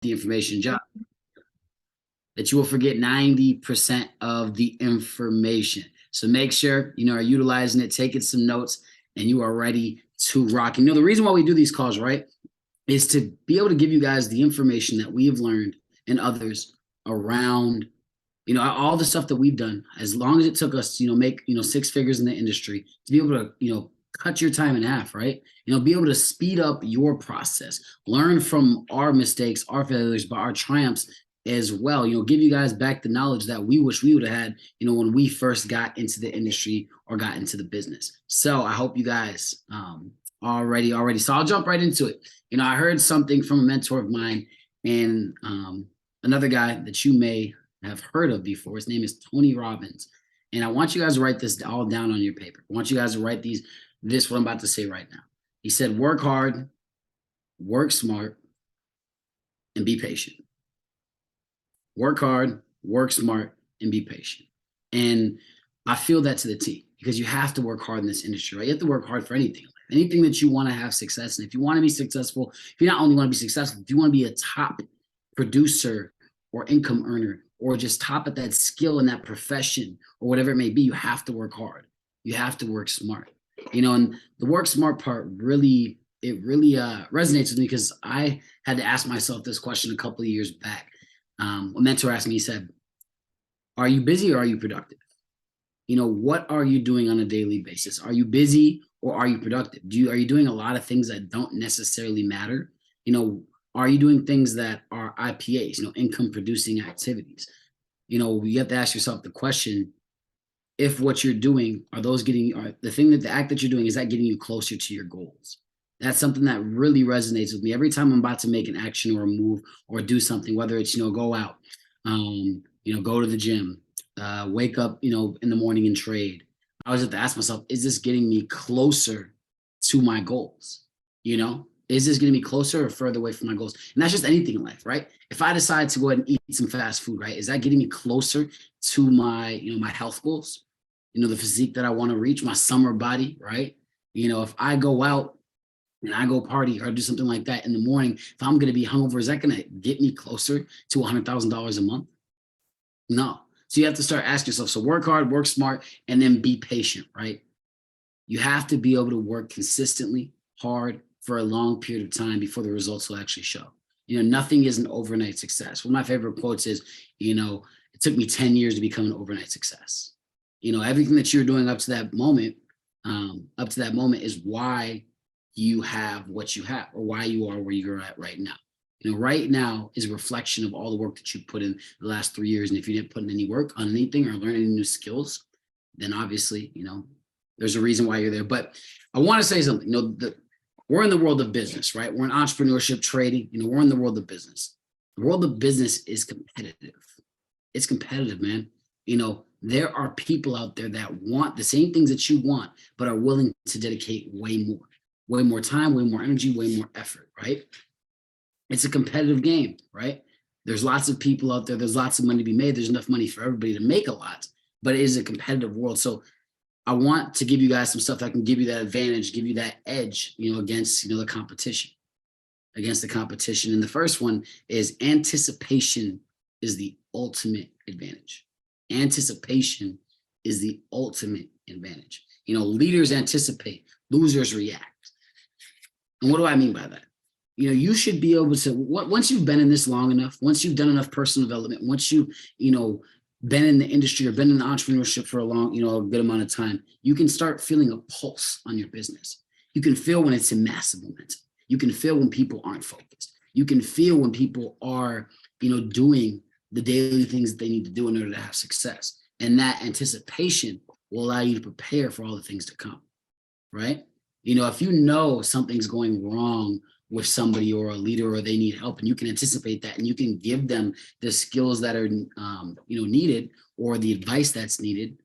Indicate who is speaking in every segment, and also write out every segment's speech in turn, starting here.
Speaker 1: the information job, that you will forget 90% of the information. So make sure, are utilizing it, taking some notes, and you are ready to rock. The reason why we do these calls, right, is to be able to give you guys the information that we have learned and others around, all the stuff that we've done, as long as it took us, make, 6 figures in the industry, to be able to, cut your time in half, right? Be able to speed up your process, learn from our mistakes, our failures, but our triumphs as well. Give you guys back the knowledge that we wish we would have had, when we first got into the industry or got into the business. So I hope you guys already. So I'll jump right into it. I heard something from a mentor of mine and another guy that you may have heard of before. His name is Tony Robbins. And I want you guys to write this all down on your paper. I want you guys to write this, what I'm about to say right now. He said, work hard, work smart, and be patient. Work hard, work smart, and be patient. And I feel that to the T, because you have to work hard in this industry, right? You have to work hard for anything that you want to have success. And if you want to be successful, if you not only want to be successful, if you want to be a top producer or income earner, or just top at that skill in that profession or whatever it may be, you have to work hard. You have to work smart. And the work smart part really resonates with me, because I had to ask myself this question a couple of years back. A mentor asked me, he said, are you busy or are you productive? What are you doing on a daily basis? Are you busy or are you productive? Are you doing a lot of things that don't necessarily matter? Are you doing things that are IPAs, income producing activities? You have to ask yourself the question, if what you're doing, the act that you're doing, is that getting you closer to your goals? That's something that really resonates with me. Every time I'm about to make an action or a move or do something, whether it's, go out, go to the gym, wake up, in the morning and trade, I always have to ask myself, is this getting me closer to my goals? Is this getting me closer or further away from my goals? And that's just anything in life, right? If I decide to go ahead and eat some fast food, right, is that getting me closer to my, my health goals? The physique that I want to reach, my summer body, right? If I go out and I go party or do something like that in the morning, if I'm going to be hungover, is that going to get me closer to $100,000 a month? No. So you have to start asking yourself, so work hard, work smart, and then be patient, right? You have to be able to work consistently, hard, for a long period of time before the results will actually show. Nothing is an overnight success. One of my favorite quotes is, it took me 10 years to become an overnight success. Everything that you're doing up to that moment is why you have what you have, or why you are where you're at right now. Right now is a reflection of all the work that you put in the last 3 years. And if you didn't put in any work on anything or learn any new skills, then obviously, there's a reason why you're there. But I want to say something, we're in the world of business, right? We're in entrepreneurship, trading, we're in the world of business. The world of business is competitive. It's competitive, man. There are people out there that want the same things that you want, but are willing to dedicate way more time, way more energy, way more effort, right? It's a competitive game, right? There's lots of people out there. There's lots of money to be made. There's enough money for everybody to make a lot, but it is a competitive world. So I want to give you guys some stuff that can give you that advantage, give you that edge, against, the competition. And the first one is anticipation is the ultimate advantage. Anticipation is the ultimate advantage. Leaders anticipate, losers react. And what do I mean by that? You should be able to, once you've been in this long enough, once you've done enough personal development, once you, been in the industry or been in entrepreneurship for a good amount of time, you can start feeling a pulse on your business. You can feel when it's in massive momentum. You can feel when people aren't focused. You can feel when people are, doing the daily things that they need to do in order to have success. And that anticipation will allow you to prepare for all the things to come, right? If something's going wrong with somebody or a leader, or they need help, and you can anticipate that, and you can give them the skills that are, needed, or the advice that's needed,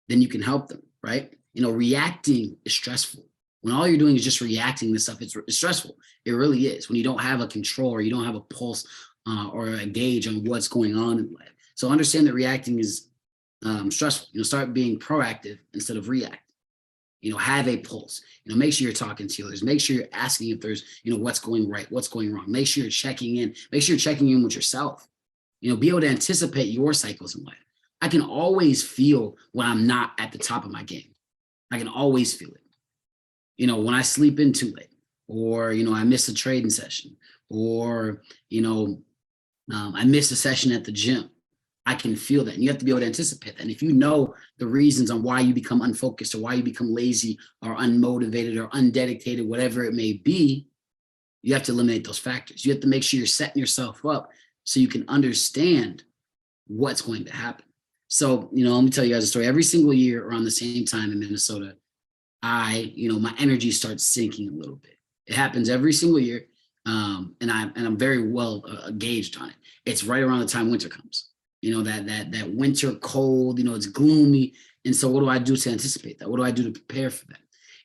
Speaker 1: then you can help them, right? Reacting is stressful. When all you're doing is just reacting to stuff, it's stressful. It really is. When you don't have a control, or you don't have a pulse or a gauge on what's going on in life. So understand that reacting is stressful. Start being proactive instead of reactive. have a pulse, make sure you're talking to others, make sure you're asking if there's, what's going right, what's going wrong. Make sure you're checking in, with yourself, be able to anticipate your cycles in life. I can always feel when I'm not at the top of my game. I can always feel it. When I sleep in too late, or, I miss a trading session, or, I miss a session at the gym. I can feel that. And you have to be able to anticipate that. And if you know the reasons on why you become unfocused or why you become lazy or unmotivated or undedicated, whatever it may be, you have to eliminate those factors. You have to make sure you're setting yourself up so you can understand what's going to happen. So, let me tell you guys a story. Every single year around the same time in Minnesota, my energy starts sinking a little bit. It happens every single year. And I'm very well gauged on it. It's right around the time winter comes. That winter cold, it's gloomy. And so what do I do to anticipate that? What do I do to prepare for that?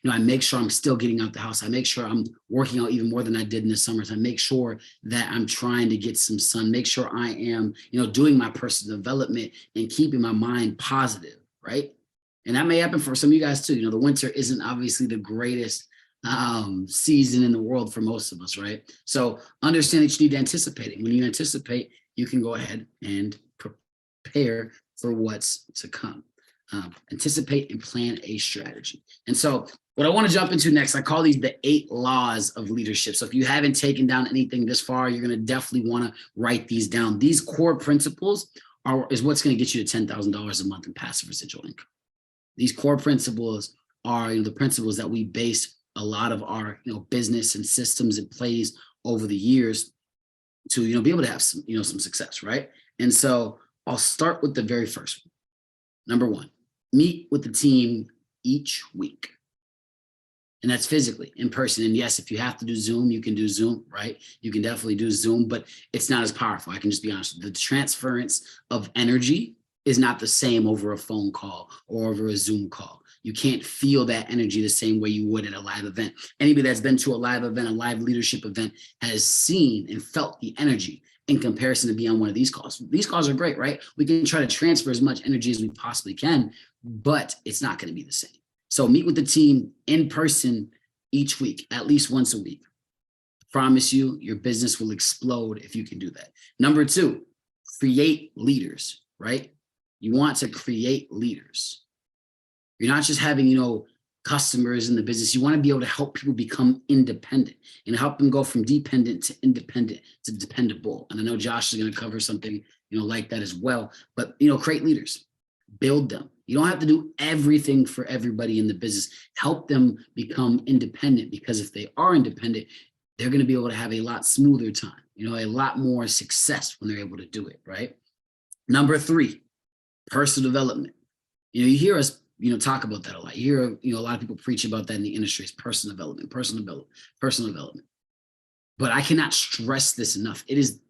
Speaker 1: I make sure I'm still getting out the house. I make sure I'm working out even more than I did in the summers. I make sure that I'm trying to get some sun, make sure I am, doing my personal development and keeping my mind positive, right? And that may happen for some of you guys too. The winter isn't obviously the greatest season in the world for most of us, right? So understand that you need to anticipate it. When you anticipate, you can go ahead and prepare for what's to come. Anticipate and plan a strategy. And so what I want to jump into next, I call these the 8 laws of leadership. So if you haven't taken down anything this far, you're going to definitely want to write these down. These core principles is what's going to get you to $10,000 a month in passive residual income. These core principles are the principles that we base a lot of our business and systems in place over the years to be able to have some some success, right? And so I'll start with the very first one. Number 1, meet with the team each week. And that's physically in person. And yes, if you have to do Zoom, you can do Zoom, right? You can definitely do Zoom, but it's not as powerful. I can just be honest. The transference of energy is not the same over a phone call or over a Zoom call. You can't feel that energy the same way you would at a live event. Anybody that's been to a live event, a live leadership event, has seen and felt the energy in comparison to being on one of these calls. These calls are great, right? We can try to transfer as much energy as we possibly can, but it's not going to be the same. So meet with the team in person each week, at least once a week. Promise you, your business will explode if you can do that. Number 2, create leaders, right? You want to create leaders. You're not just having, customers in the business. You want to be able to help people become independent and help them go from dependent to independent to dependable. And I know Josh is going to cover something, like that as well. But, create leaders, build them. You don't have to do everything for everybody in the business. Help them become independent, because if they are independent, they're going to be able to have a lot smoother time, a lot more success when they're able to do it, right? Number 3, personal development. You hear us talk about that a lot. You hear, a lot of people preach about that in the industry. It's personal development. But I cannot stress this enough. It is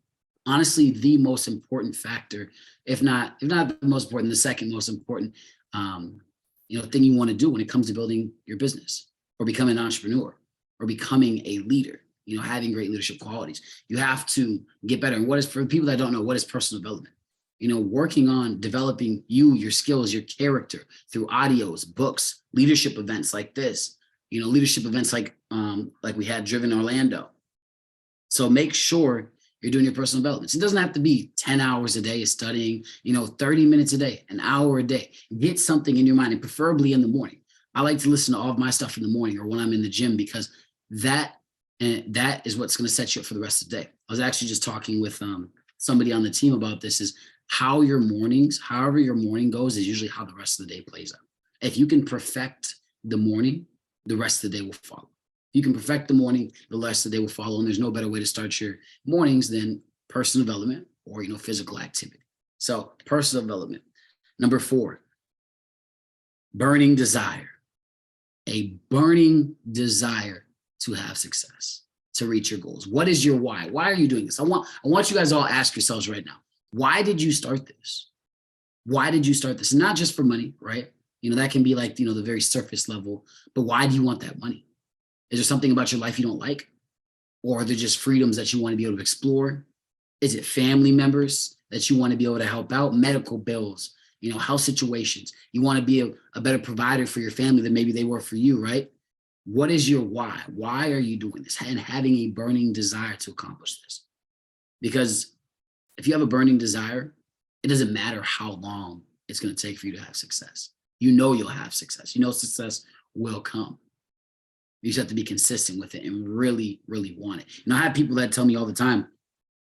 Speaker 1: honestly the most important factor, if not the most important, the second most important, thing you want to do when it comes to building your business or becoming an entrepreneur or becoming a leader, having great leadership qualities. You have to get better. And for people that don't know, what is personal development? Working on developing your skills, your character through audios, books, leadership events like this, leadership events like we had Driven Orlando. So make sure you're doing your personal development. It doesn't have to be 10 hours a day of studying, 30 minutes a day, an hour a day. Get something in your mind, and preferably in the morning. I like to listen to all of my stuff in the morning or when I'm in the gym, because that is what's going to set you up for the rest of the day. I was actually just talking with somebody on the team about this, is however your morning goes is usually how the rest of the day plays out. If you can perfect the morning, the rest of the day will follow. If you can perfect the morning, the rest of the day will follow. And there's no better way to start your mornings than personal development or, physical activity. So personal development. Number 4, burning desire. A burning desire to have success, to reach your goals. What is your why? Why are you doing this? I want you guys all ask yourselves right now, why did you start this? Why did you start this? And not just for money, right? That can be like, the very surface level, but why do you want that money? Is there something about your life you don't like? Or are there just freedoms that you want to be able to explore? Is it family members that you want to be able to help out? Medical bills, health situations. You want to be a better provider for your family than maybe they were for you, right? What is your why? Why are you doing this? And having a burning desire to accomplish this. Because if you have a burning desire, it doesn't matter how long it's going to take for you to have success. You'll have success. Success will come. You just have to be consistent with it and really, really want it. I have people that tell me all the time,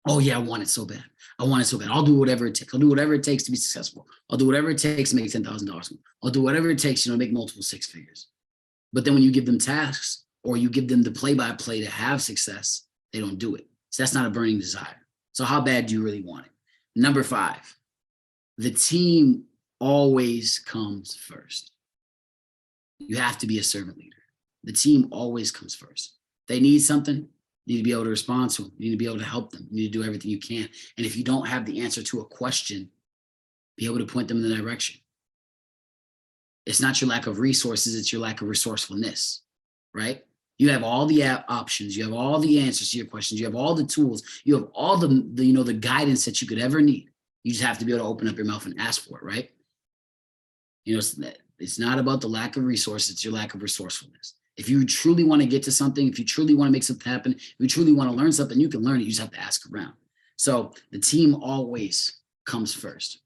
Speaker 1: oh yeah, I want it so bad. I want it so bad. I'll do whatever it takes. I'll do whatever it takes to be successful. I'll do whatever it takes to make $10,000. I'll do whatever it takes, to make multiple six figures. But then when you give them tasks or you give them the play-by-play to have success, they don't do it. So that's not a burning desire. So how bad do you really want it? Number 5, the team always comes first. You have to be a servant leader. The team always comes first. They need something, you need to be able to respond to them. You need to be able to help them. You need to do everything you can. And if you don't have the answer to a question, be able to point them in the direction. It's not your lack of resources, it's your lack of resourcefulness, right? You have all the options, you have all the answers to your questions, you have all the tools, you have all the guidance that you could ever need. You just have to be able to open up your mouth and ask for it, right? It's not about the lack of resources, it's your lack of resourcefulness. If you truly want to get to something, if you truly want to make something happen, if you truly want to learn something, you can learn it. You just have to ask around. So the team always comes first.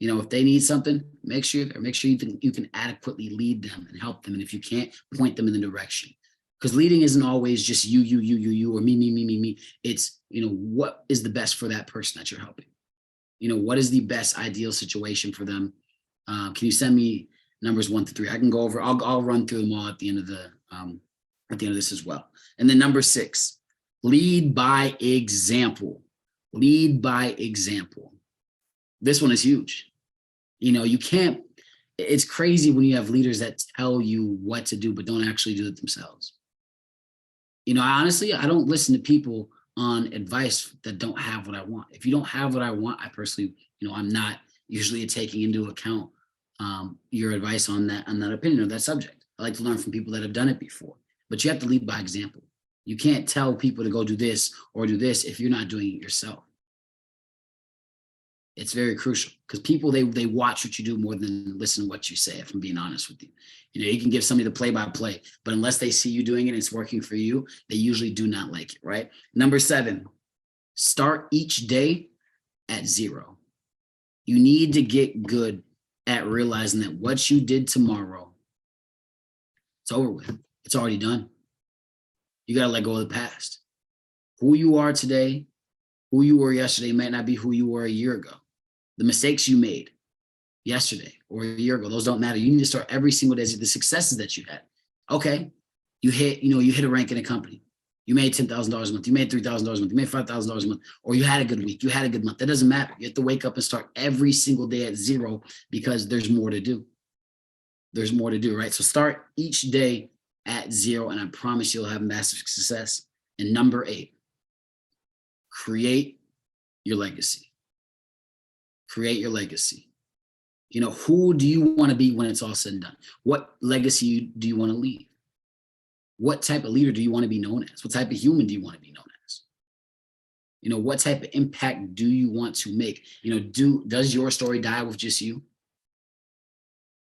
Speaker 1: If they need something, make sure you can adequately lead them and help them. And if you can't, point them in the direction. Because leading isn't always just you, or me. It's, what is the best for that person that you're helping? What is the best ideal situation for them? Can you send me numbers 1 through 3? I can go over. I'll run through them all at the end of this as well. And then number 6, lead by example. Lead by example. This one is huge. You can't. It's crazy when you have leaders that tell you what to do but don't actually do it themselves. I don't listen to people on advice that don't have what I want. If you don't have what I want, I personally, I'm not usually taking into account your advice on that opinion or that subject. I like to learn from people that have done it before, but you have to lead by example. You can't tell people to go do this or do this if you're not doing it yourself. It's very crucial because people, they watch what you do more than listen to what you say, if I'm being honest with you. You can give somebody the play-by-play, but unless they see you doing it and it's working for you, they usually do not like it, right? Number 7, start each day at 0. You need to get good at realizing that what you did tomorrow, it's over with. It's already done. You got to let go of the past. Who you are today, who you were yesterday might not be who you were a year ago. The mistakes you made yesterday or a year ago, those don't matter. You need to start every single day. The successes that you had. Okay, you hit a rank in a company. You made $10,000 a month. You made $3,000 a month. You made $5,000 a month. Or you had a good week. You had a good month. That doesn't matter. You have to wake up and start every single day at 0 because there's more to do. There's more to do, right? So start each day at 0, and I promise you'll have massive success. And number 8, create your legacy. Create your legacy. Who do you want to be when it's all said and done? What legacy do you want to leave? What type of leader do you want to be known as? What type of human do you want to be known as? What type of impact do you want to make? Does your story die with just you?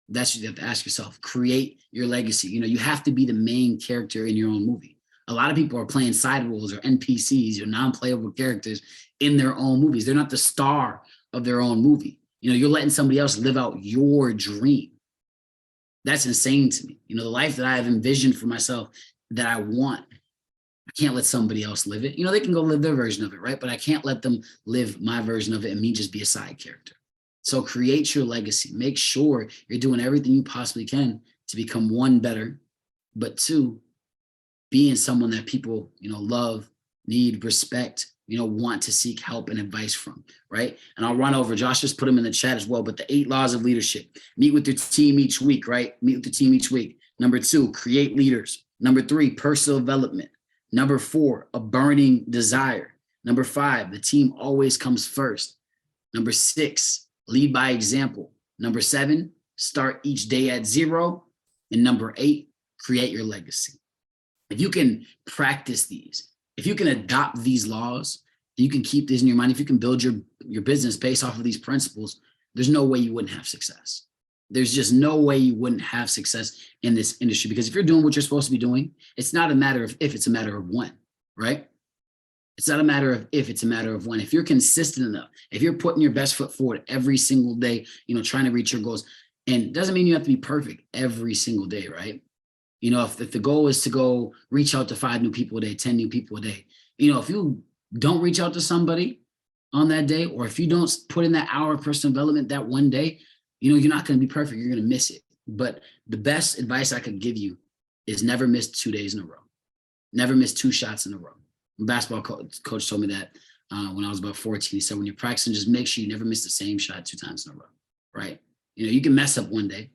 Speaker 1: That's what you have to ask yourself. Create your legacy. You have to be the main character in your own movie. A lot of people are playing side roles or NPCs or non-playable characters in their own movies. They're not the star of their own movie. You're letting somebody else live out your dream. That's insane to me. The life that I have envisioned for myself that I want, I can't let somebody else live it. They can go live their version of it, right? But I can't let them live my version of it and me just be a side character. So create your legacy. Make sure you're doing everything you possibly can to become 1, better, but 2, being someone that people, love, need, respect, want to seek help and advice from, right? And I'll run over, Josh just put them in the chat as well, but the 8 laws of leadership. Meet with your team each week, right? Meet with the team each week. Number 2, create leaders. Number 3, personal development. Number 4, a burning desire. Number 5, the team always comes first. Number 6, lead by example. Number 7, start each day at 0. And number 8, create your legacy. If you can practice these, if you can adopt these laws, you can keep these in your mind. If you can build your business based off of these principles, there's no way you wouldn't have success. There's just no way you wouldn't have success in this industry, because if you're doing what you're supposed to be doing, it's not a matter of if, it's a matter of when, right? It's not a matter of if, it's a matter of when. If you're consistent enough, if you're putting your best foot forward every single day, trying to reach your goals, and it doesn't mean you have to be perfect every single day, right? If the goal is to go reach out to 5 new people a day, 10 new people a day, if you don't reach out to somebody on that day, or if you don't put in that hour of personal development that one day, you're not going to be perfect. You're going to miss it. But the best advice I could give you is never miss 2 days in a row. Never miss 2 shots in a row. My basketball coach told me that when I was about 14. He said, when you're practicing, just make sure you never miss the same shot 2 times in a row, right? You can mess up one day,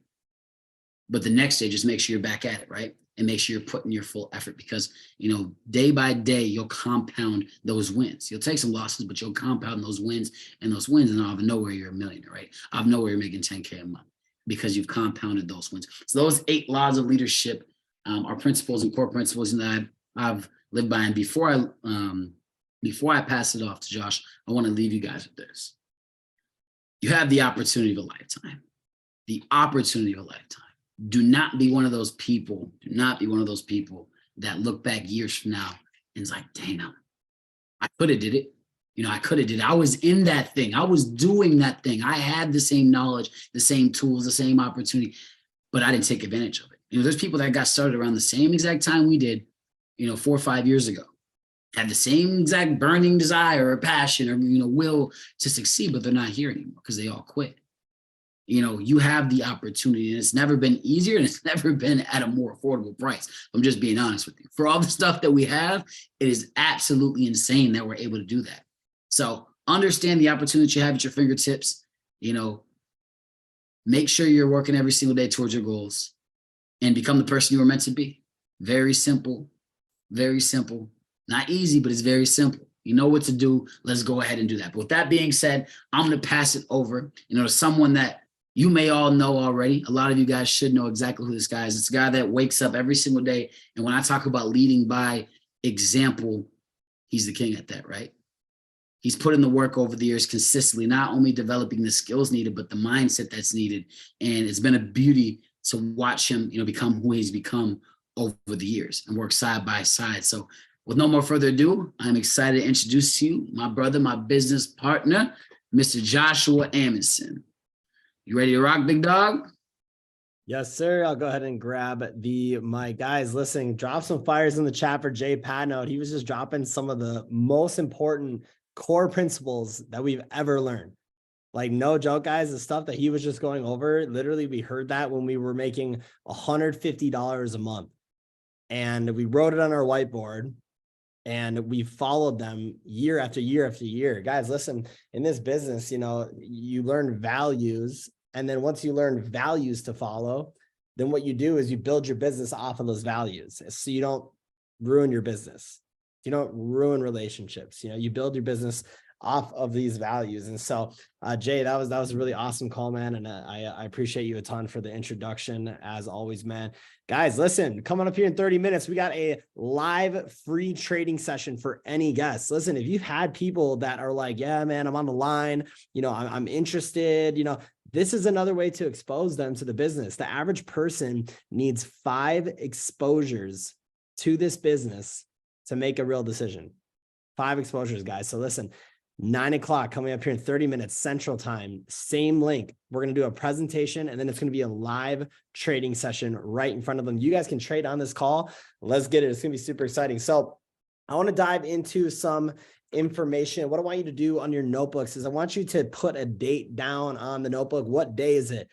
Speaker 1: but the next day, just make sure you're back at it, right? And make sure you're putting your full effort, because, day by day, you'll compound those wins. You'll take some losses, but you'll compound those wins, and out of nowhere, you're a millionaire, right? Out of nowhere, you're making 10K a month because you've compounded those wins. So those 8 laws of leadership are principles and core principles that I've lived by. And before I pass it off to Josh, I want to leave you guys with this. You have the opportunity of a lifetime. The opportunity of a lifetime. Do not be one of those people. Do not be one of those people that look back years from now and is like, damn, I could have did it. I could have did it. I was in that thing. I was doing that thing. I had the same knowledge, the same tools, the same opportunity, but I didn't take advantage of it. There's people that got started around the same exact time we did, 4 or 5 years ago, had the same exact burning desire or passion or, will to succeed, but they're not here anymore because they all quit. You have the opportunity, and it's never been easier, and it's never been at a more affordable price. I'm just being honest with you. For all the stuff that we have, it is absolutely insane that we're able to do that. So understand the opportunity that you have at your fingertips. Make sure you're working every single day towards your goals and become the person you were meant to be. Very simple, very simple. Not easy, but it's very simple. You know what to do. Let's go ahead and do that. But with that being said, I'm going to pass it over, to someone that you may all know already. A lot of you guys should know exactly who this guy is. It's a guy that wakes up every single day. And when I talk about leading by example, he's the king at that, right? He's put in the work over the years consistently, not only developing the skills needed, but the mindset that's needed. And it's been a beauty to watch him, become who he's become over the years and work side by side. So with no more further ado, I'm excited to introduce to you my brother, my business partner, Mr. Joshua AMUNDSON. You ready to rock, big dog?
Speaker 2: Yes, sir. I'll go ahead and grab the mic. Guys, listen, drop some fires in the chat for Jay PATNODE. He was just dropping some of the most important core principles that we've ever learned. Like, no joke, guys, the stuff that he was just going over, literally, we heard that when we were making $150 a month. And we wrote it on our whiteboard. And we followed them year after year after year. Guys, listen, in this business, you learn values. And then once you learn values to follow, then what you do is you build your business off of those values. So you don't ruin your business. You don't ruin relationships. You build your business off of these values. And so, Jay, that was a really awesome call, man. And I appreciate you a ton for the introduction, as always, man. Guys, listen, coming up here in 30 minutes, we got a live free trading session for any guests. Listen, if you've had people that are like, yeah, man, I'm on the line, I'm interested, this is another way to expose them to the business. The average person needs 5 exposures to this business to make a real decision. 5 exposures, guys. So listen, 9 o'clock coming up here in 30 minutes Central Time, same link. We're going to do a presentation, and then it's going to be a live trading session right in front of them. You guys can trade on this call. Let's get it. It's going to be super exciting. So I want to dive into some information. What I want you to do on your notebooks is I want you to put a date down on the notebook. What day is it?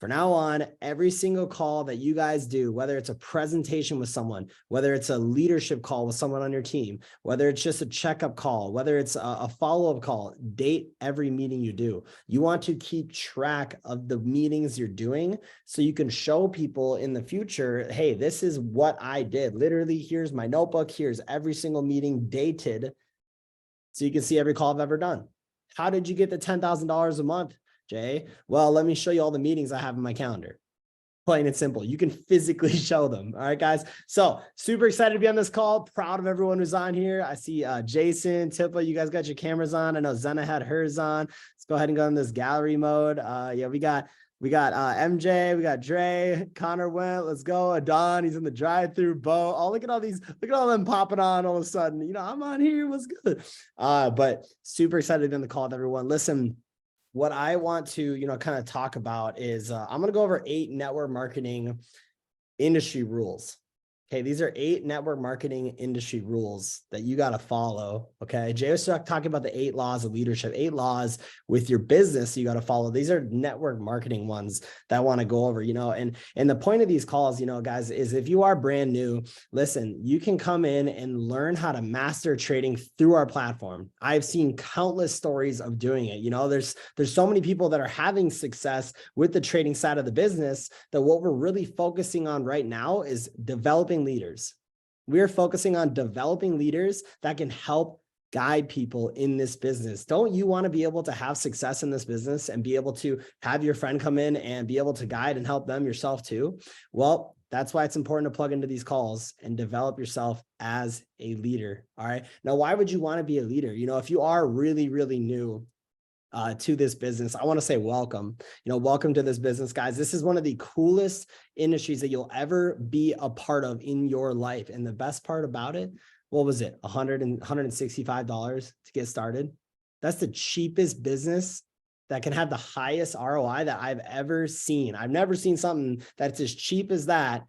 Speaker 2: From now on, every single call that you guys do, whether it's a presentation with someone, whether it's a leadership call with someone on your team, whether it's just a checkup call, whether it's a follow-up call, date every meeting you do. You want to keep track of the meetings you're doing so you can show people in the future, hey, this is what I did. Literally, here's my notebook. Here's every single meeting dated so you can see every call I've ever done. How did you get the $10,000 a month, Jay? Well, let me show you all the meetings I have in my calendar. Plain and simple. You can physically show them. All right, guys. So super excited to be on this call. Proud of everyone who's on here. I see Jason, Tippa, you guys got your cameras on. I know Zena had hers on. Let's go ahead and go in this gallery mode. Yeah, we got MJ, we got Dre, Connor went. Let's go. Adon, he's in the drive-through. Bo. Oh, look at all these. Look at all them popping on all of a sudden. You know, I'm on here. What's good? But super excited to be on the call with everyone. Listen. What I want to, kind of talk about is I'm going to go over 8 network marketing industry rules. Okay, these are 8 network marketing industry rules that you got to follow. Okay, Jay was talking about the 8 laws of leadership, 8 laws with your business you got to follow. These are network marketing ones that I want to go over, and the point of these calls, guys, is if you are brand new, listen, you can come in and learn how to master trading through our platform. I've seen countless stories of doing it. There's so many people that are having success with the trading side of the business that what we're really focusing on right now is developing leaders. We're focusing on developing leaders that can help guide people in this business. Don't you want to be able to have success in this business and be able to have your friend come in and be able to guide and help them yourself too? Well, that's why it's important to plug into these calls and develop yourself as a leader. All right. Now, why would you want to be a leader? If you are really, really new to this business, I want to say welcome. Welcome to this business, guys. This is one of the coolest industries that you'll ever be a part of in your life. And the best part about it, what was it? $165 to get started. That's the cheapest business that can have the highest ROI that I've ever seen. I've never seen something that's as cheap as that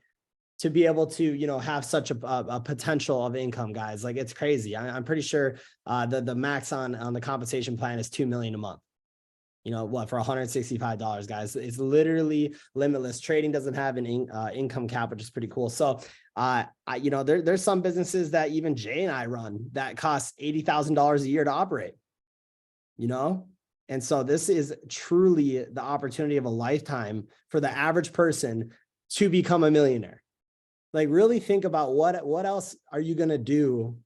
Speaker 2: to be able to, have such a potential of income, guys. Like, it's crazy. I'm pretty sure the max on the compensation plan is $2 million a month. For $165, guys, it's literally limitless. Trading doesn't have an income cap, which is pretty cool. So, there's some businesses that even Jay and I run that cost $80,000 a year to operate, and so this is truly the opportunity of a lifetime for the average person to become a millionaire. Like, really think about what else are you going to do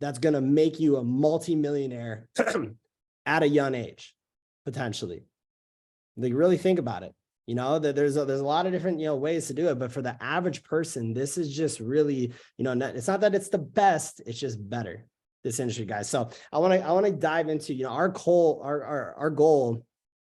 Speaker 2: that's going to make you a multimillionaire at a young age, potentially. Like, really think about it. There's a lot of different, ways to do it, but for the average person, this is just really, it's not that it's the best, it's just better, this industry, guys. So I want to dive into, our goal,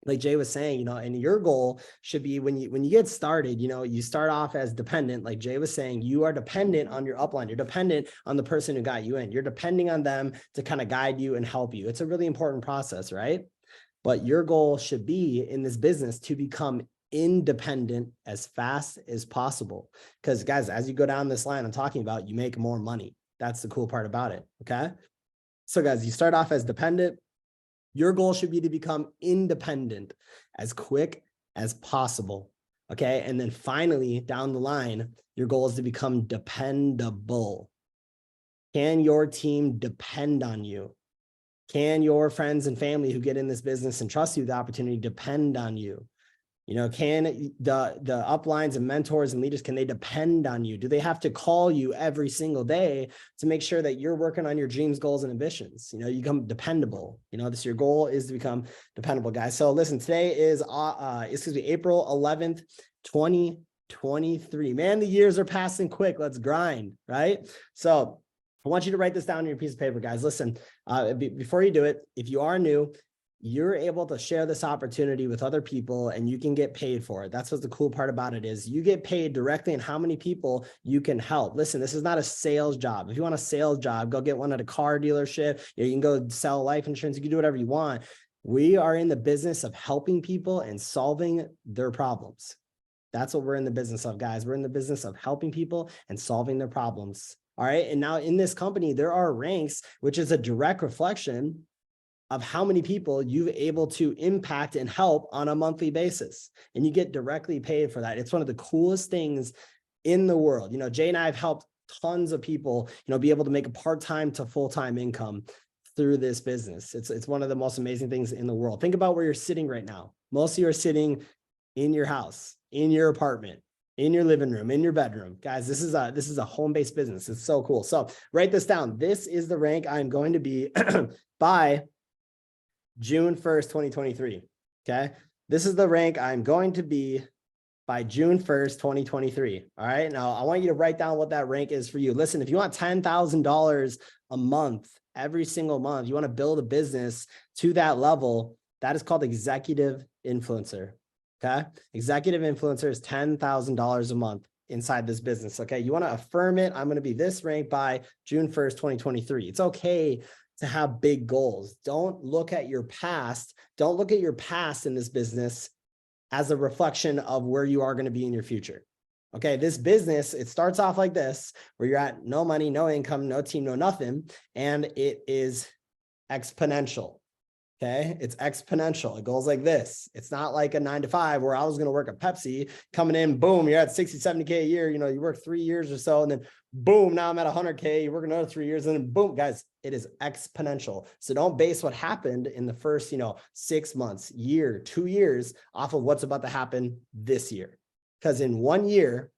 Speaker 2: like Jay was saying, and your goal should be when you get started, you start off as dependent. Like Jay was saying, you are dependent on your upline. You're dependent on the person who got you in. You're depending on them to kind of guide you and help you. It's a really important process, right? But your goal should be in this business to become independent as fast as possible. Because, guys, as you go down this line I'm talking about, you make more money. That's the cool part about it. Okay. So, guys, you start off as dependent. Your goal should be to become independent as quick as possible. Okay. And then finally, down the line, your goal is to become dependable. Can your team depend on you? Can your friends and family who get in this business and trust you the opportunity depend on you? Can the uplines and mentors and leaders, can they depend on you? Do they have to call you every single day to make sure that you're working on your dreams, goals, and ambitions? You become dependable. Your goal is to become dependable, guys. So listen, today is, April 11th, 2023. Man, the years are passing quick. Let's grind, right? So I want you to write this down on your piece of paper, guys. Listen, before you do it, if you are new, you're able to share this opportunity with other people and you can get paid for it. That's what the cool part about it is. You get paid directly in how many people you can help. Listen, this is not a sales job. If you want a sales job, go get one at a car dealership. You can go sell life insurance. You can do whatever you want. We are in the business of helping people and solving their problems. That's what we're in the business of, guys. We're in the business of helping people and solving their problems. All right. And now in this company, there are ranks, which is a direct reflection of how many people you've able to impact and help on a monthly basis. And you get directly paid for that. It's one of the coolest things in the world. Jay and I have helped tons of people, be able to make a part-time to full-time income through this business. It's one of the most amazing things in the world. Think about where you're sitting right now. Most of you are sitting in your house, in your apartment, in your living room, in your bedroom. Guys, this is a home-based business. It's so cool. So write this down. This is the rank I'm going to be by June 1st, 2023. Okay. This is the rank I'm going to be by June 1st, 2023. All right. Now I want you to write down what that rank is for you. Listen, if you want $10,000 a month, every single month, you want to build a business to that level, that is called executive influencer. Okay. Executive influencer is $10,000 a month inside this business. Okay. You want to affirm it. I'm going to be this rank by June 1st, 2023. It's okay to have big goals. Don't look at your past. Don't look at your past in this business as a reflection of where you are going to be in your future. Okay, this business, it starts off like this, where you're at no money, no income, no team, no nothing, and it is exponential. Okay, it's exponential. It goes like this. It's not like a 9 to 5 where I was going to work at Pepsi, coming in, boom, you're at 60, 70K a year. You know, you work 3 years or so, and then boom, now I'm at 100K. You work another 3 years, and then boom, guys, it is exponential. So don't base what happened in the first, 6 months, year, 2 years off of what's about to happen this year. Because in 1 year,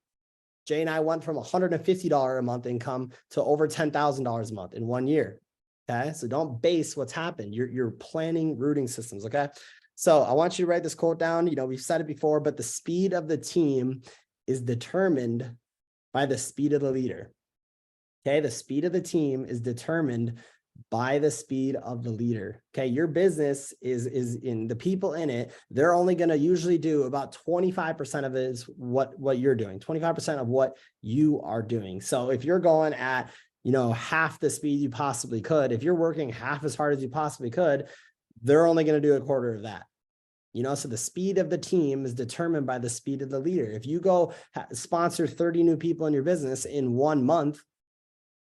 Speaker 2: Jay and I went from $150 a month income to over $10,000 a month in 1 year. Okay, so don't base what's happened. You're planning routing systems. Okay, so I want you to write this quote down. We've said it before, but the speed of the team is determined by the speed of the leader. Okay, the speed of the team is determined by the speed of the leader. Okay, your business is in the people in it. They're only going to usually do about 25% of it is what you're doing, 25% of what you are doing. So if you're going at half the speed you possibly could, if you're working half as hard as you possibly could, they're only going to do a quarter of that. So the speed of the team is determined by the speed of the leader. If you go sponsor 30 new people in your business in 1 month,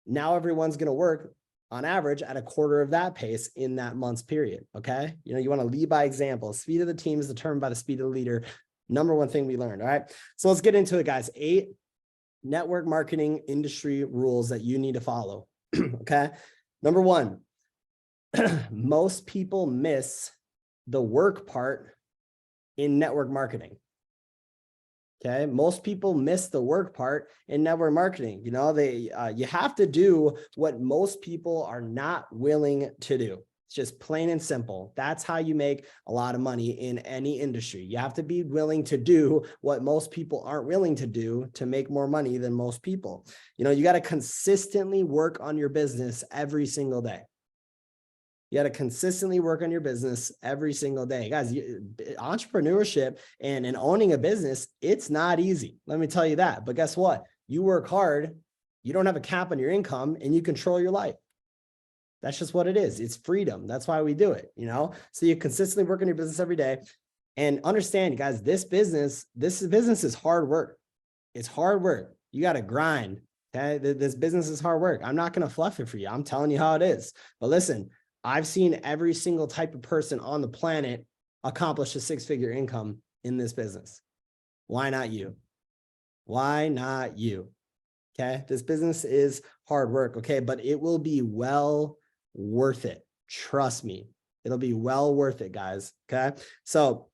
Speaker 2: now everyone's going to work on average at a quarter of that pace in that month's period. Okay. You want to lead by example. Speed of the team is determined by the speed of the leader. Number one thing we learned. All right. So let's get into it, guys. 8 network marketing industry rules that you need to follow. Okay. Number 1, most people miss the work part in network marketing. Okay. Most people miss the work part in network marketing. You have to do what most people are not willing to do. It's just plain and simple. That's how you make a lot of money in any industry. You have to be willing to do what most people aren't willing to do to make more money than most people. You got to consistently work on your business every single day. You got to consistently work on your business every single day. Guys, entrepreneurship and owning a business, it's not easy. Let me tell you that. But guess what? You work hard, you don't have a cap on your income, and you control your life. That's just what it is. It's freedom. That's why we do it, So you consistently work on your business every day, and understand, guys, this business is hard work. It's hard work. You got to grind. Okay. This business is hard work. I'm not going to fluff it for you. I'm telling you how it is. But listen, I've seen every single type of person on the planet accomplish a 6-figure income in this business. Why not you? Why not you? Okay. This business is hard work. Okay. But it will be well worth it. Trust me. It'll be well worth it, guys. Okay. So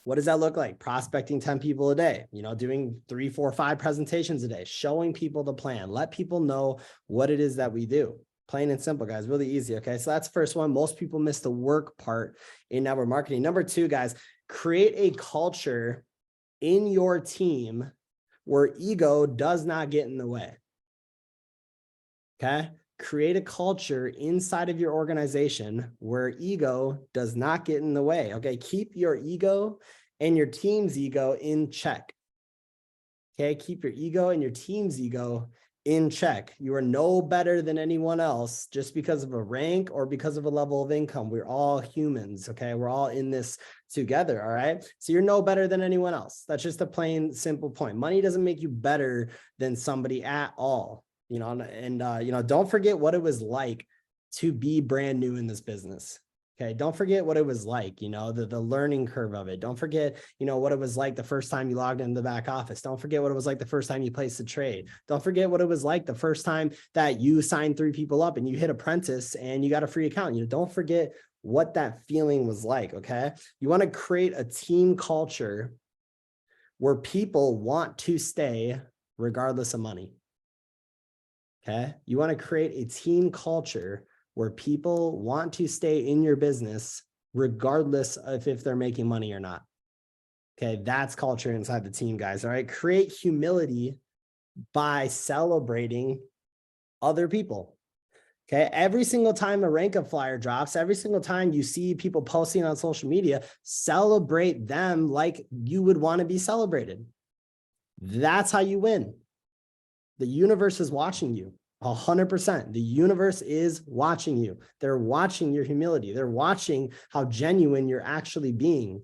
Speaker 2: what does that look like? Prospecting 10 people a day, doing 3, 4, 5 presentations a day, showing people the plan, let people know what it is that we do. Plain and simple, guys, really easy. Okay. So that's the first one. Most people miss the work part in network marketing. Number 2, guys, create a culture in your team where ego does not get in the way. Okay. Create a culture inside of your organization where ego does not get in the way. Okay. Keep your ego and your team's ego in check. Okay. Keep your ego and your team's ego in check. You are no better than anyone else just because of a rank or because of a level of income. We're all humans. Okay. We're all in this together. All right. So you're no better than anyone else. That's just a plain, simple point. Money doesn't make you better than somebody at all. Don't forget what it was like to be brand new in this business. Okay. Don't forget what it was like, the learning curve of it. Don't forget, what it was like the first time you logged into the back office. Don't forget what it was like the first time you placed a trade. Don't forget what it was like the first time that you signed 3 people up and you hit apprentice and you got a free account. Don't forget what that feeling was like. Okay. You want to create a team culture where people want to stay regardless of money. Okay. You want to create a team culture where people want to stay in your business regardless of if they're making money or not. Okay, that's culture inside the team, guys. All right, create humility by celebrating other people. Okay, every single time a rank up flyer drops, every single time you see people posting on social media, celebrate them like you would want to be celebrated. That's how you win. The universe is watching you 100%. The universe is watching you. They're watching your humility. They're watching how genuine you're actually being.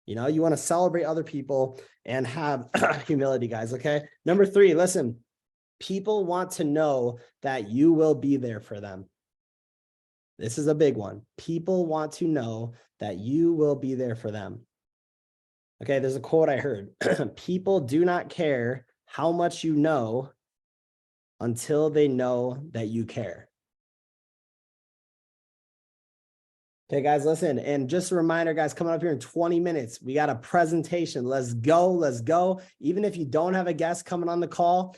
Speaker 2: You know, you want to celebrate other people and have humility, guys. Okay. Number 3, listen, people want to know that you will be there for them. This is a big one. People want to know that you will be there for them. Okay. There's a quote I heard. People do not care how much you know until they know that you care. Okay, guys, listen. And just a reminder, guys, coming up here in 20 minutes, we got a presentation. Let's go. Let's go. Even if you don't have a guest coming on the call,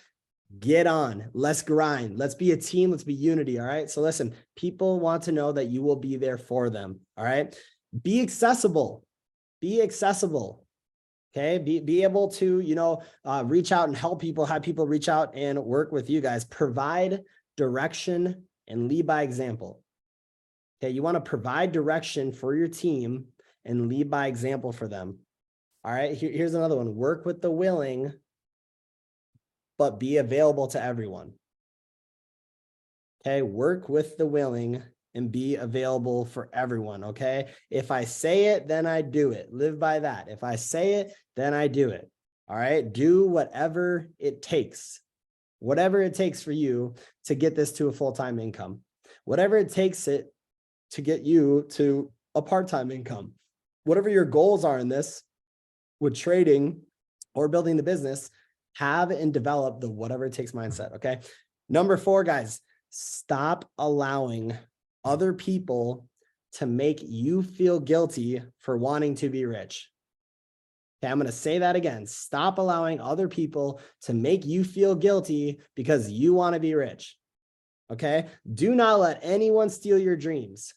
Speaker 2: get on. Let's grind. Let's be a team. Let's be unity. All right. So listen, people want to know that you will be there for them. All right. Be accessible. Be accessible. Okay. Be able to, you know, reach out and help people, have people reach out and work with you guys. Provide direction and lead by example. Okay, you want to provide direction for your team and lead by example for them. All right, here's another one. Work with the willing, but be available to everyone. Okay, work with the willing and be available for everyone. Okay, if I say it, then I do it. Live by that. If I say it, then I do it. All right, do whatever it takes. Whatever it takes for you to get this to a full-time income. Whatever it takes it to get you to a part-time income. Whatever your goals are in this, with trading or building the business, have and develop the whatever it takes mindset, okay? Number 4, guys, stop allowing other people to make you feel guilty for wanting to be rich. Okay, I'm going to say that again. Stop allowing other people to make you feel guilty because you want to be rich. Okay? Do not let anyone steal your dreams.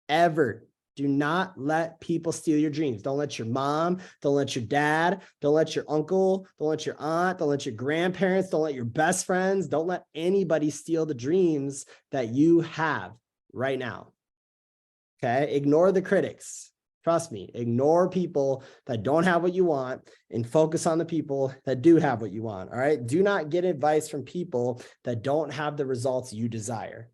Speaker 2: Ever. Do not let people steal your dreams. Don't let your mom, don't let your dad, don't let your uncle, don't let your aunt, don't let your grandparents, don't let your best friends, don't let anybody steal the dreams that you have right now. Okay? Ignore the critics. Trust me, ignore people that don't have what you want and focus on the people that do have what you want. All right? Do not get advice from people that don't have the results you desire.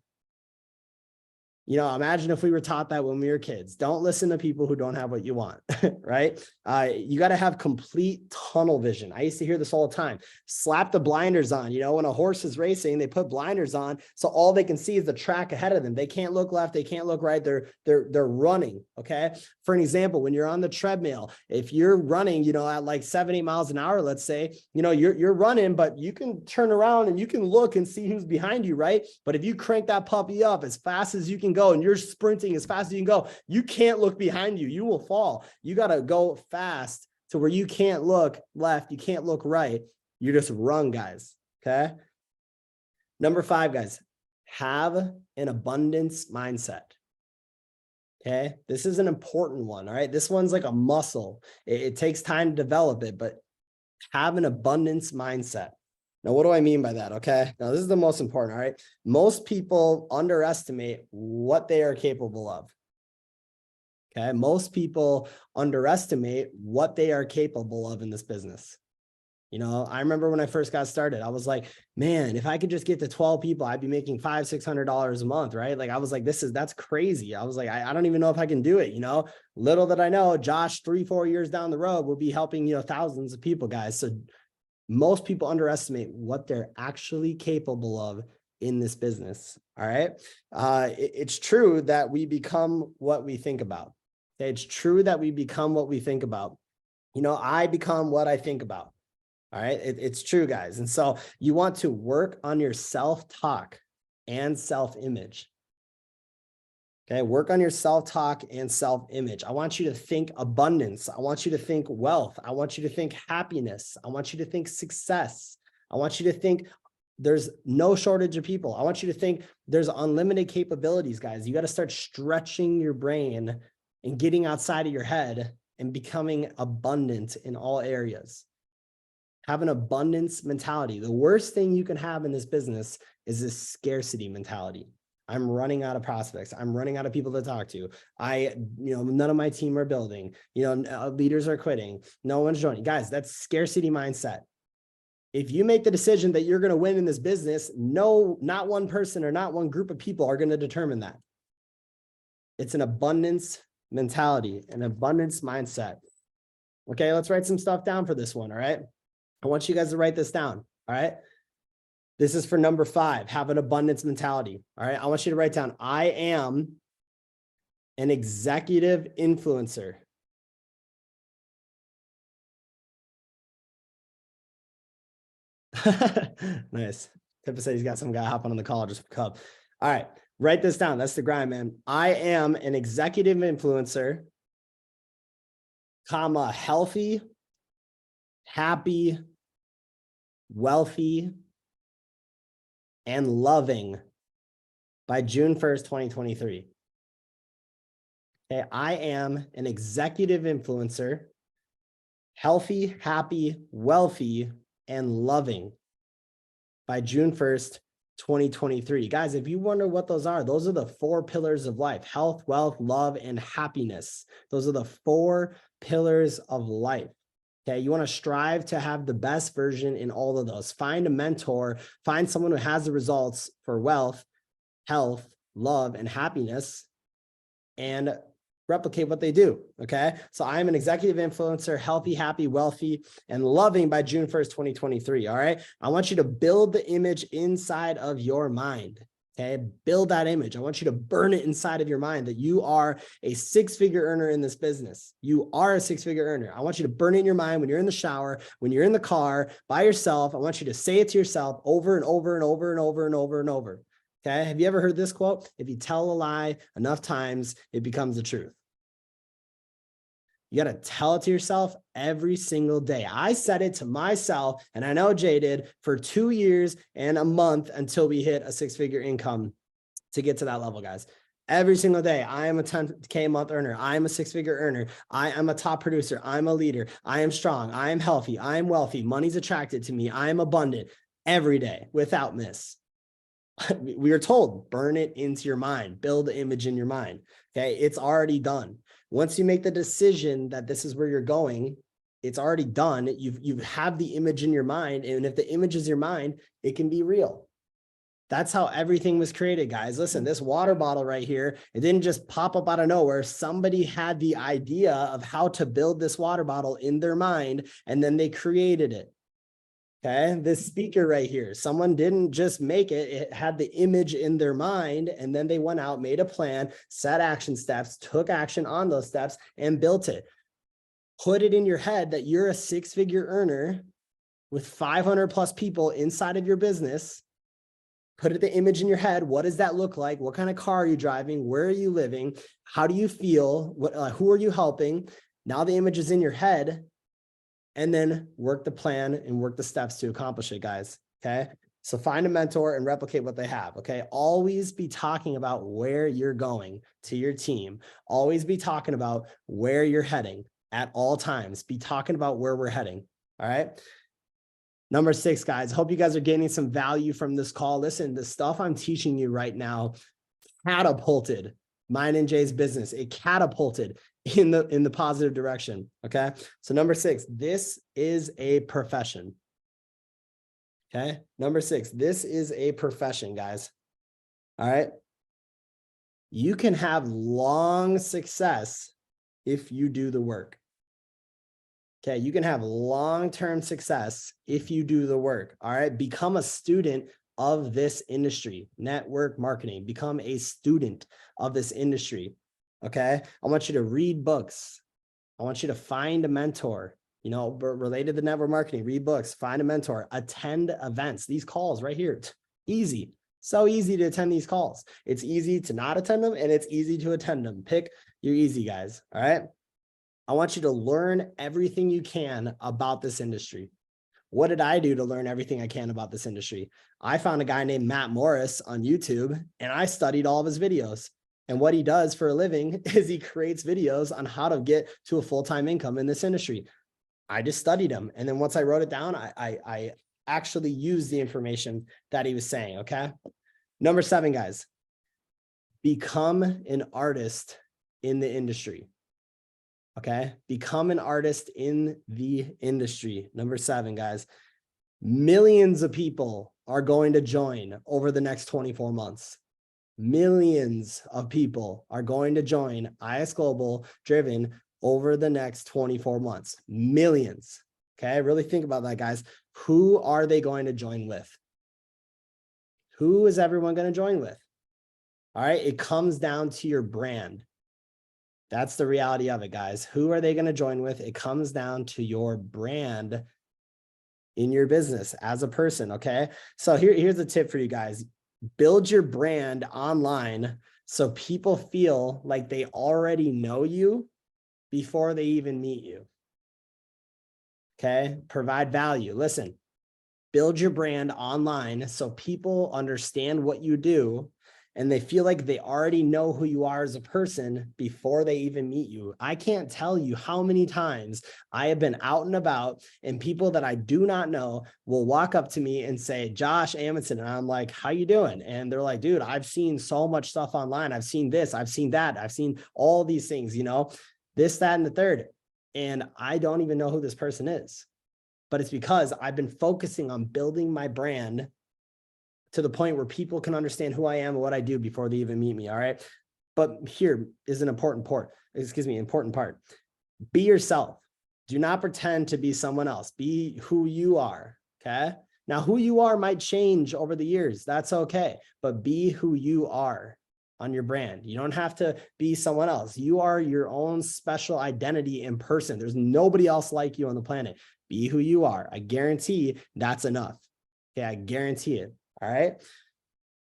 Speaker 2: You know, imagine if we were taught that when we were kids. Don't listen to people who don't have what you want, right? You got to have complete tunnel vision. I used to hear this all the time. Slap the blinders on. You know, when a horse is racing, they put blinders on, so all they can see is the track ahead of them. They can't look left. They can't look right. They're running. Okay. For an example, when you're on the treadmill, if you're running, you know, at like 70 miles an hour, let's say, you know, you're running, but you can turn around and you can look and see who's behind you, right? But if you crank that puppy up as fast as you can go and you're sprinting as fast as you can go, you can't look behind you. You will fall. You got to go fast to where you can't look left. You can't look right. You just run, guys. Okay. Number 5, guys, have an abundance mindset. Okay. This is an important one. All right. This one's like a muscle. It takes time to develop it, but have an abundance mindset. Now, what do I mean by that? Okay. Now, this is the most important. All right. Most people underestimate what they are capable of. Okay. Most people underestimate what they are capable of in this business. You know, I remember when I first got started, I was like, man, if I could just get to 12 people, I'd be making $500-$600 a month, right? Like, I was like, that's crazy. I was like, I don't even know if I can do it. You know, little did I know, Josh, 3-4 years down the road will be helping, you know, thousands of people, guys. So most people underestimate what they're actually capable of in this business. All right. It's true that we become what we think about. Okay? It's true that we become what we think about. You know, I become what I think about. All right. It's true, guys. And so you want to work on your self-talk and self-image. Okay. Work on your self-talk and self-image. I want you to think abundance. I want you to think wealth. I want you to think happiness. I want you to think success. I want you to think there's no shortage of people. I want you to think there's unlimited capabilities, guys. You got to start stretching your brain and getting outside of your head and becoming abundant in all areas. Have an abundance mentality. The worst thing you can have in this business is this scarcity mentality. I'm running out of prospects. I'm running out of people to talk to. None of my team are building, leaders are quitting. No one's joining. Guys, that's scarcity mindset. If you make the decision that you're going to win in this business, no, not one person or not one group of people are going to determine that. It's an abundance mentality, an abundance mindset. Okay, let's write some stuff down for this one. All right. I want you guys to write this down. All right. This is for number 5, have an abundance mentality. All right. I want you to write down, I am an executive influencer. Nice. Tippa said he's got some guy hopping on the call just for Cub. All right. Write this down. That's the grind, man. I am an executive influencer, comma, healthy, happy, wealthy, and loving by June 1st, 2023. Okay, I am an executive influencer, healthy, happy, wealthy, and loving by June 1st, 2023. Guys, if you wonder what those are the 4 pillars of life: health, wealth, love, and happiness. Those are the 4 pillars of life. Okay, you want to strive to have the best version in all of those. Find a mentor, find someone who has the results for wealth, health, love, and happiness, and replicate what they do. Okay, so I'm an executive influencer, healthy, happy, wealthy, and loving by June 1st, 2023. All right, I want you to build the image inside of your mind. Okay, build that image. I want you to burn it inside of your mind that you are a 6-figure earner in this business. You are a 6-figure earner. I want you to burn it in your mind when you're in the shower, when you're in the car by yourself. I want you to say it to yourself over and over and over and over and over and over. Okay, have you ever heard this quote? If you tell a lie enough times, it becomes the truth. You got to tell it to yourself every single day. I said it to myself, and I know Jay did, for 2 years and a month until we hit a 6-figure income to get to that level, guys. Every single day, I am a 10K a month earner. I am a 6-figure earner. I am a top producer. I'm a leader. I am strong. I am healthy. I am wealthy. Money's attracted to me. I am abundant every day without miss. We are told, burn it into your mind, build the image in your mind. Okay, it's already done. Once you make the decision that this is where you're going, it's already done. You have the image in your mind. And if the image is your mind, it can be real. That's how everything was created, guys. Listen, this water bottle right here, it didn't just pop up out of nowhere. Somebody had the idea of how to build this water bottle in their mind, and then they created it. Okay, this speaker right here, someone didn't just make it, it had the image in their mind, and then they went out, made a plan, set action steps, took action on those steps, and built it. Put it in your head that you're a 6-figure earner with 500 plus people inside of your business. Put the image in your head. What does that look like? What kind of car are you driving? Where are you living? How do you feel? Who are you helping? Now the image is in your head. And then work the plan and work the steps to accomplish it, guys. Okay. So find a mentor and replicate what they have. Okay. Always be talking about where you're going to your team. Always be talking about where you're heading at all times. Be talking about where we're heading. All right. Number 6, guys. I hope you guys are gaining some value from this call. Listen, the stuff I'm teaching you right now catapulted mine and Jay's business. It catapulted in the positive direction. Okay. So number 6, this is a profession. Okay. Number 6, this is a profession, guys. All right. You can have long success if you do the work. Okay. You can have long-term success if you do the work. All right. Become a student of this industry, network marketing. Become a student of this industry. Okay. I want you to read books. I want you to find a mentor, related to network marketing, read books, find a mentor, attend events. These calls right here, easy. So easy to attend these calls. It's easy to not attend them, and it's easy to attend them. Pick your easy, guys. All right. I want you to learn everything you can about this industry. What did I do to learn everything I can about this industry? I found a guy named Matt Morris on YouTube, and I studied all of his videos. And what he does for a living is he creates videos on how to get to a full-time income in this industry. I just studied him. And then once I wrote it down, I actually used the information that he was saying. Okay. Number 7, guys, become an artist in the industry. Okay. Become an artist in the industry. Number 7, guys, millions of people are going to join over the next 24 months. Millions of people are going to join IS Global Driven over the next 24 months. Millions. Okay. Really think about that, guys. Who are they going to join with? Who is everyone going to join with? All right. It comes down to your brand. That's the reality of it, guys. Who are they going to join with? It comes down to your brand in your business as a person. Okay. So here's a tip for you guys. Build your brand online so people feel like they already know you before they even meet you. Okay. Provide value. Listen, build your brand online so people understand what you do and they feel like they already know who you are as a person before they even meet you. I can't tell you how many times I have been out and about and people that I do not know will walk up to me and say, Josh AMUNDSON. And I'm like, how you doing? And they're like, dude, I've seen so much stuff online. I've seen this, I've seen that. I've seen all these things, you know, this, that, and the third. And I don't even know who this person is, but it's because I've been focusing on building my brand to the point where people can understand who I am and what I do before they even meet me. All right. But here is an important part. Be yourself. Do not pretend to be someone else. Be who you are. Okay. Now, who you are might change over the years. That's okay. But be who you are on your brand. You don't have to be someone else. You are your own special identity in person. There's nobody else like you on the planet. Be who you are. I guarantee that's enough. Okay. I guarantee it. All right.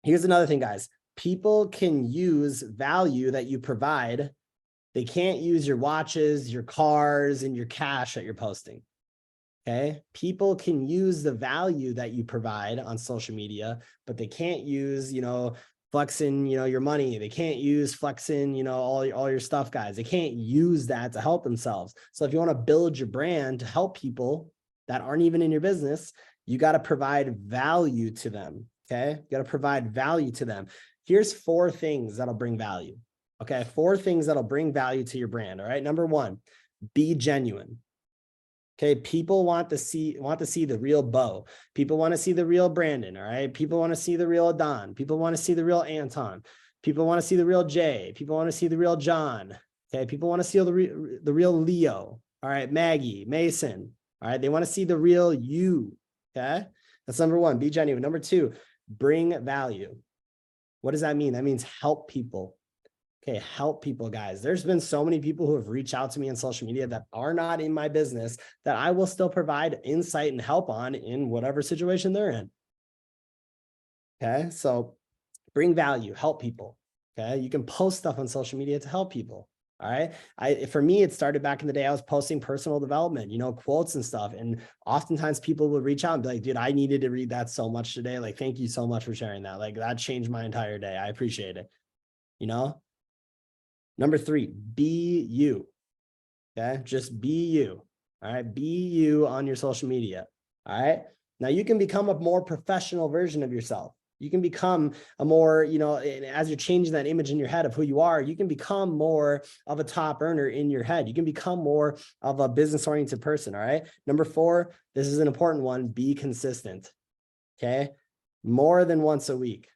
Speaker 2: Here's another thing, guys. People can use value that you provide. They can't use your watches, your cars, and your cash that you're posting. Okay. People can use the value that you provide on social media, but they can't use, flexing, your money. They can't use flexing, all your stuff, guys. They can't use that to help themselves. So if you want to build your brand to help people that aren't even in your business, you got to provide value to them. Okay. You got to provide value to them. Here's 4 things that'll bring value. Okay. 4 things that'll bring value to your brand. All right. Number 1, be genuine. Okay. People want to see the real Bo. People want to see the real Brandon. All right. People want to see the real Don. People want to see the real Anton. People want to see the real Jay. People want to see the real John. Okay. People want to see the real Leo. All right. Maggie, Mason. All right. They want to see the real you. Okay. That's number 1, be genuine. Number 2, bring value. What does that mean? That means help people. Okay. Help people, guys. There's been so many people who have reached out to me on social media that are not in my business that I will still provide insight and help on in whatever situation they're in. Okay. So bring value, help people. Okay. You can post stuff on social media to help people. All right. For me, it started back in the day. I was posting personal development, quotes and stuff. And oftentimes people would reach out and be like, dude, I needed to read that so much today. Like, thank you so much for sharing that. Like, that changed my entire day. I appreciate it. Number 3, be you. Okay. Just be you. All right. Be you on your social media. All right. Now you can become a more professional version of yourself. You can become a more, as you're changing that image in your head of who you are, you can become more of a top earner in your head. You can become more of a business-oriented person, all right? Number 4, this is an important one, be consistent, okay? More than once a week,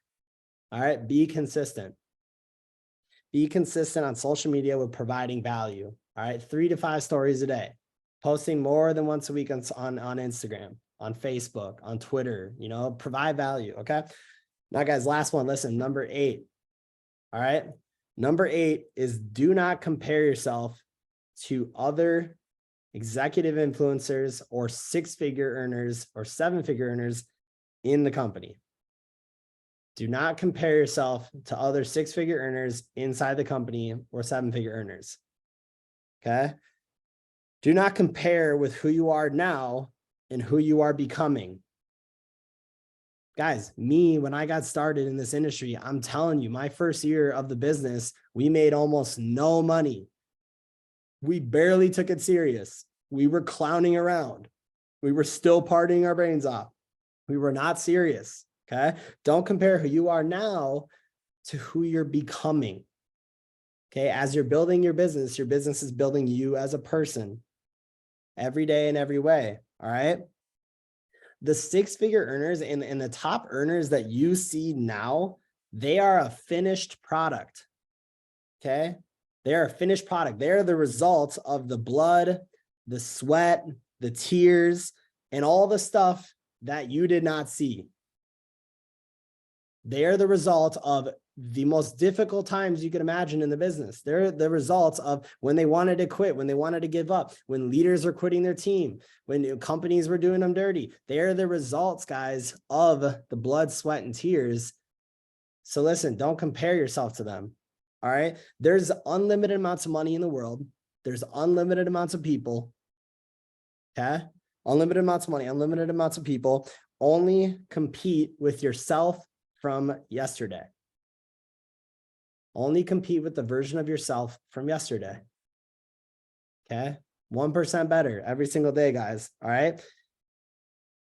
Speaker 2: all right? Be consistent. Be consistent on social media with providing value, all right? 3 to 5 stories a day, posting more than once a week on Instagram, on Facebook, on Twitter, provide value, okay? Now, guys, last one, listen, number 8, all right? Number 8 is do not compare yourself to other executive influencers or 6-figure earners or 7-figure earners in the company. Do not compare yourself to other 6-figure earners inside the company or 7-figure earners, okay? Do not compare with who you are now and who you are becoming. Guys, me, when I got started in this industry, I'm telling you, my first year of the business, we made almost no money. We barely took it serious. We were clowning around. We were still partying our brains off. We were not serious. Okay. Don't compare who you are now to who you're becoming. Okay. As you're building your business is building you as a person every day in every way. All right. The six-figure earners and the top earners that you see now, they are a finished product. Okay. They're a finished product. They're the result of the blood, the sweat, the tears, and all the stuff that you did not see. They are the result of the most difficult times you can imagine in the business. They're the results of when they wanted to quit, when they wanted to give up, when leaders were quitting their team, when companies were doing them dirty. They're the results, guys, of the blood, sweat, and tears. So listen, don't compare yourself to them. All right. There's unlimited amounts of money in the world. There's unlimited amounts of people. Okay. Unlimited amounts of money, unlimited amounts of people. Only compete with yourself from yesterday. Only compete with the version of yourself from yesterday. Okay. 1% better every single day, guys. All right.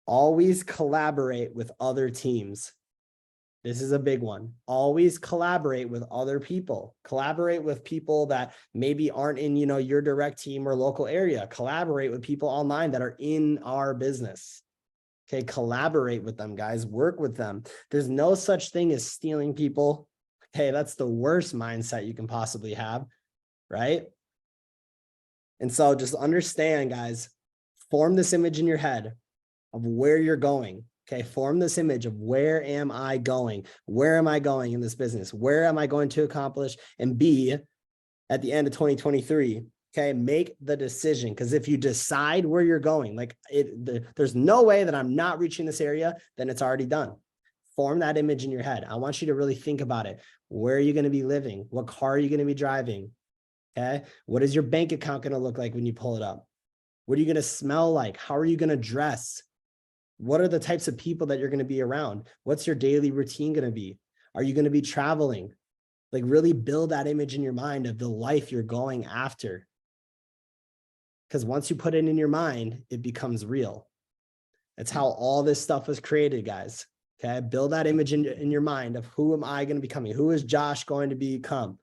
Speaker 2: Always collaborate with other teams. This is a big one. Always collaborate with other people. Collaborate with people that maybe aren't in, your direct team or local area. Collaborate with people online that are in our business. Okay, collaborate with them, guys. Work with them. There's no such thing as stealing people. Okay, that's the worst mindset you can possibly have, right? And so just understand, guys, form this image in your head of where you're going. Okay, form this image of where am I going? Where am I going in this business? Where am I going to accomplish and be at the end of 2023? Okay, make the decision, because if you decide where you're going, there's no way that I'm not reaching this area, then it's already done. Form that image in your head. I want you to really think about it. Where are you going to be living? What car are you going to be driving? Okay, what is your bank account going to look like when you pull it up? What are you going to smell like? How are you going to dress? What are the types of people that you're going to be around? What's your daily routine going to be? Are you going to be traveling? Like, really build that image in your mind of the life you're going after. Because once you put it in your mind, it becomes real. That's how all this stuff was created, guys. Okay, build that image in your mind of who am I going to be becoming? Who is Josh going to become?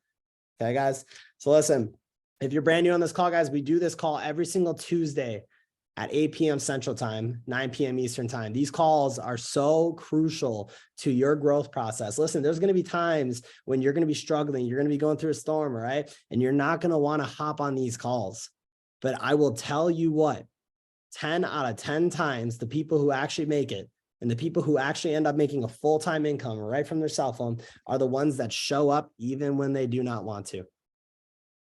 Speaker 2: Okay, guys. So listen, if you're brand new on this call, guys, we do this call every single Tuesday at 8 p.m. Central Time, 9 p.m. Eastern Time. These calls are so crucial to your growth process. Listen, there's going to be times when you're going to be struggling, you're going to be going through a storm, all right? And you're not going to want to hop on these calls. But I will tell you what, 10 out of 10 times, the people who actually make it and the people who actually end up making a full-time income right from their cell phone are the ones that show up even when they do not want to.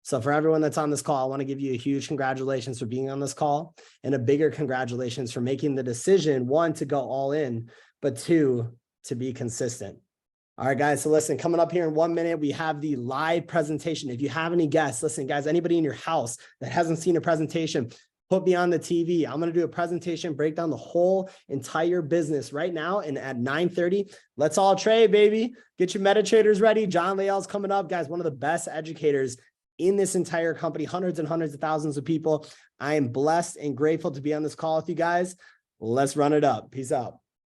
Speaker 2: So for everyone that's on this call, I want to give you a huge congratulations for being on this call, and a bigger congratulations for making the decision, one, to go all in, but two, to be consistent. All right, guys. So listen, coming up here in 1 minute, we have the live presentation. If you have any guests, listen, guys, anybody in your house that hasn't seen a presentation, put me on the TV. I'm going to do a presentation, break down the whole entire business right now. And at 9:30, let's all trade, baby. Get your MetaTraders ready. John Layell's coming up, guys. One of the best educators in this entire company, hundreds and hundreds of thousands of people. I am blessed and grateful to be on this call with you guys. Let's run it up. Peace out.